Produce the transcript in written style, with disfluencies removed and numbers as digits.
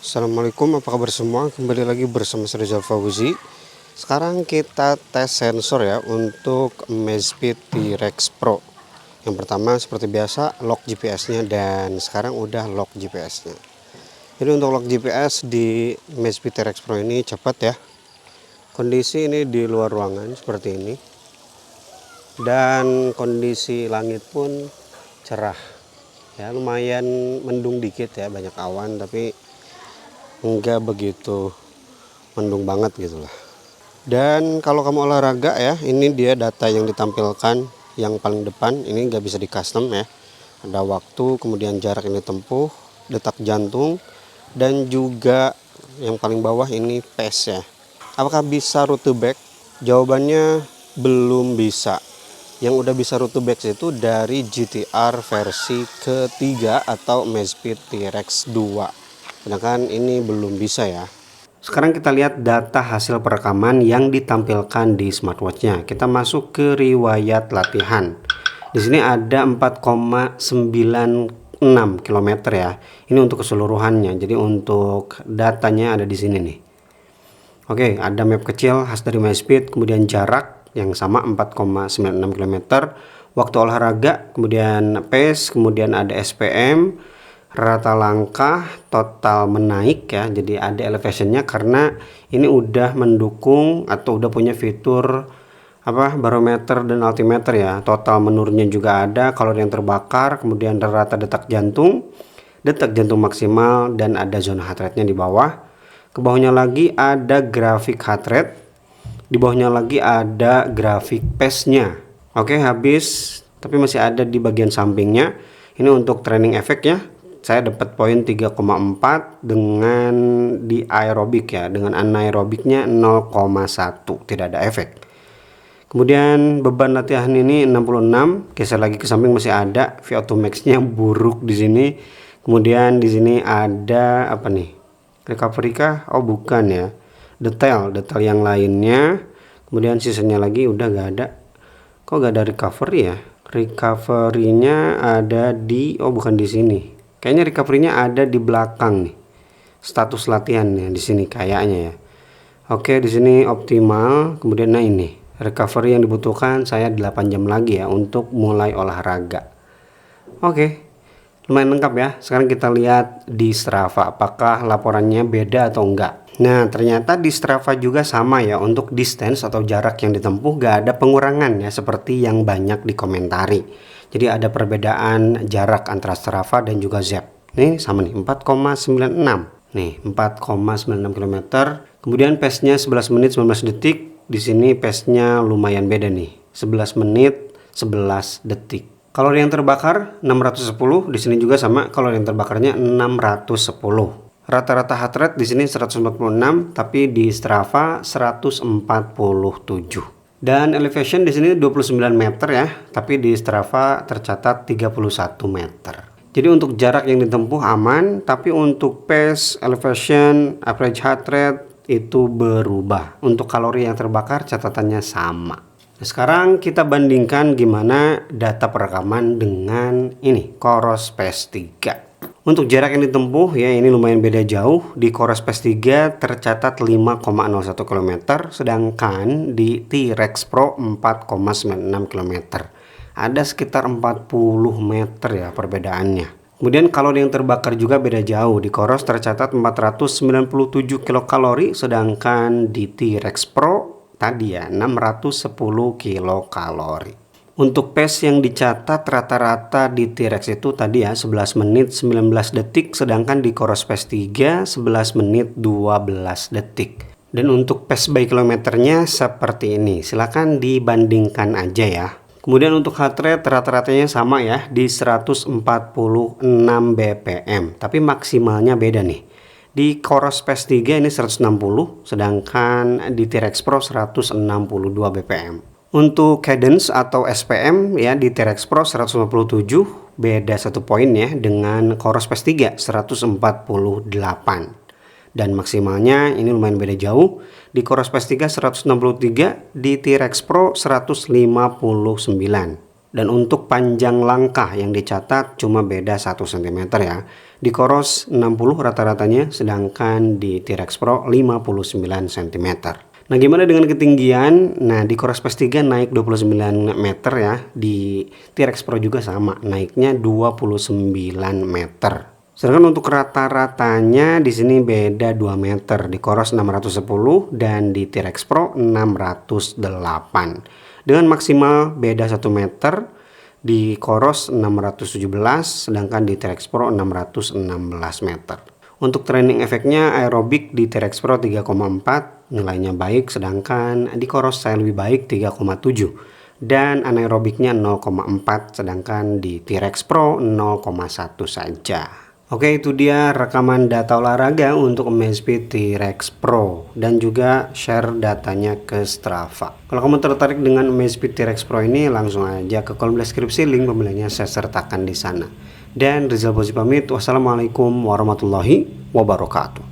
Assalamualaikum, apa kabar semua? Kembali lagi bersama saya Rizal Fauzi. Sekarang kita tes sensor ya untuk Amazfit T-Rex Pro. Yang pertama seperti biasa lock GPS-nya, dan sekarang udah lock GPS-nya. Jadi untuk lock GPS di Amazfit T-Rex Pro ini cepat ya. Kondisi ini di luar ruangan seperti ini. Dan kondisi langit pun cerah. Ya lumayan mendung dikit ya, banyak awan tapi enggak begitu mendung banget gitu lah. Dan kalau kamu olahraga ya, ini dia data yang ditampilkan. Yang paling depan ini nggak bisa di custom ya, ada waktu, kemudian jarak yang ditempuh, detak jantung, dan juga yang paling bawah ini pace ya. Apakah bisa rute back? Jawabannya belum bisa. Yang udah bisa rute back itu dari GTR versi ketiga atau Amazfit T-Rex 2. Sedangkan ini belum bisa ya. Sekarang kita lihat data hasil perekaman yang ditampilkan di smartwatch-nya. Kita masuk ke riwayat latihan. Di sini ada 4,96 km ya. Ini untuk keseluruhannya. Jadi untuk datanya ada di sini nih. Oke, ada map kecil khas dari Amazfit, kemudian jarak yang sama 4,96 km, waktu olahraga, kemudian pace, kemudian ada SPM, rata langkah, total menaik ya. Jadi ada elevationnya karena ini udah mendukung atau udah punya fitur barometer dan altimeter ya. Total menurunnya juga ada, kalori yang terbakar, kemudian rata detak jantung maksimal, dan ada zona heart rate-nya di bawah. Ke bawahnya lagi ada grafik heart rate, di bawahnya lagi ada grafik pace-nya. Oke, habis, tapi masih ada di bagian sampingnya. Ini untuk training efek ya. Saya dapat poin 3,4 dengan di aerobik ya, dengan anaerobiknya 0,1, tidak ada efek. Kemudian beban latihan ini 66, geser lagi ke samping masih ada VO2 max-nya buruk di sini. Kemudian di sini ada apa nih? Recovery kah? Oh bukan ya. Detail yang lainnya. Kemudian sisanya lagi udah gak ada. Kok gak ada recovery ya? Recovery-nya ada di, oh bukan di sini. Kayaknya recovery-nya ada di belakang nih. Status latihannya di sini kayaknya ya. Oke, di sini optimal. Kemudian nah ini recovery yang dibutuhkan saya 8 jam lagi ya untuk mulai olahraga. Oke, lumayan lengkap ya. Sekarang kita lihat di Strava apakah laporannya beda atau enggak. Nah, ternyata di Strava juga sama ya, untuk distance atau jarak yang ditempuh gak ada pengurangan ya seperti yang banyak dikomentari. Jadi ada perbedaan jarak antara Strava dan juga Zep. Ini sama nih, 4,96. Nih, 4,96 km. Kemudian pace-nya 11 menit 19 detik. Di sini pace-nya lumayan beda nih. 11 menit 11 detik. Kalori yang terbakar 610, di sini juga sama, kalori yang terbakarnya 610. Rata-rata heart rate di sini 146, tapi di Strava 147. Dan elevation di sini 29 meter ya, tapi di Strava tercatat 31 meter. Jadi untuk jarak yang ditempuh aman, tapi untuk pace, elevation, average heart rate itu berubah. Untuk kalori yang terbakar catatannya sama. Nah, sekarang kita bandingkan gimana data perekaman dengan ini, Coros Pace 3. Untuk jarak yang ditempuh ya, ini lumayan beda jauh. Di Coros Pace 3 tercatat 5,01 km, sedangkan di T-Rex Pro 4,96 km. Ada sekitar 40 meter ya perbedaannya. Kemudian kalori yang terbakar juga beda jauh. Di Coros tercatat 497 kilokalori, sedangkan di T-Rex Pro tadi ya 610 kilokalori. Untuk pace yang dicatat rata-rata di T-Rex itu tadi ya 11 menit 19 detik, sedangkan di Coros Pace 3 11 menit 12 detik. Dan untuk pace by kilometernya seperti ini. Silahkan dibandingkan aja ya. Kemudian untuk heart rate rata-ratanya sama ya, di 146 bpm, tapi maksimalnya beda nih. Di Coros Pace 3 ini 160, sedangkan di T-Rex Pro 162 bpm. Untuk cadence atau SPM ya, di T-Rex Pro 157, beda 1 poin ya, dengan Coros Pace 3 148. Dan maksimalnya ini lumayan beda jauh. Di Coros Pace 3 163, di T-Rex Pro 159. Dan untuk panjang langkah yang dicatat cuma beda 1 cm ya. Di Coros 60 rata-ratanya, sedangkan di T-Rex Pro 59 cm. Nah, gimana dengan ketinggian? Nah, di Coros PS3 naik 29 meter ya. Di T-Rex Pro juga sama, naiknya 29 meter. Sedangkan untuk rata-ratanya di sini beda 2 meter. Di Coros 610 dan di T-Rex Pro 608. Dengan maksimal beda 1 meter di Coros 617, sedangkan di T-Rex Pro 616 meter. Untuk training efeknya aerobik di T-Rex Pro 3,4, nilainya baik, sedangkan di Coros saya lebih baik 3,7. Dan anaerobiknya 0,4, sedangkan di T-Rex Pro 0,1 saja. Oke, itu dia rekaman data olahraga untuk Amazfit T-Rex Pro dan juga share datanya ke Strava. Kalau kamu tertarik dengan Amazfit T-Rex Pro ini, langsung aja ke kolom deskripsi, link pembeliannya saya sertakan di sana. Dan Rizal Bozi pamit, wassalamualaikum warahmatullahi wabarakatuh.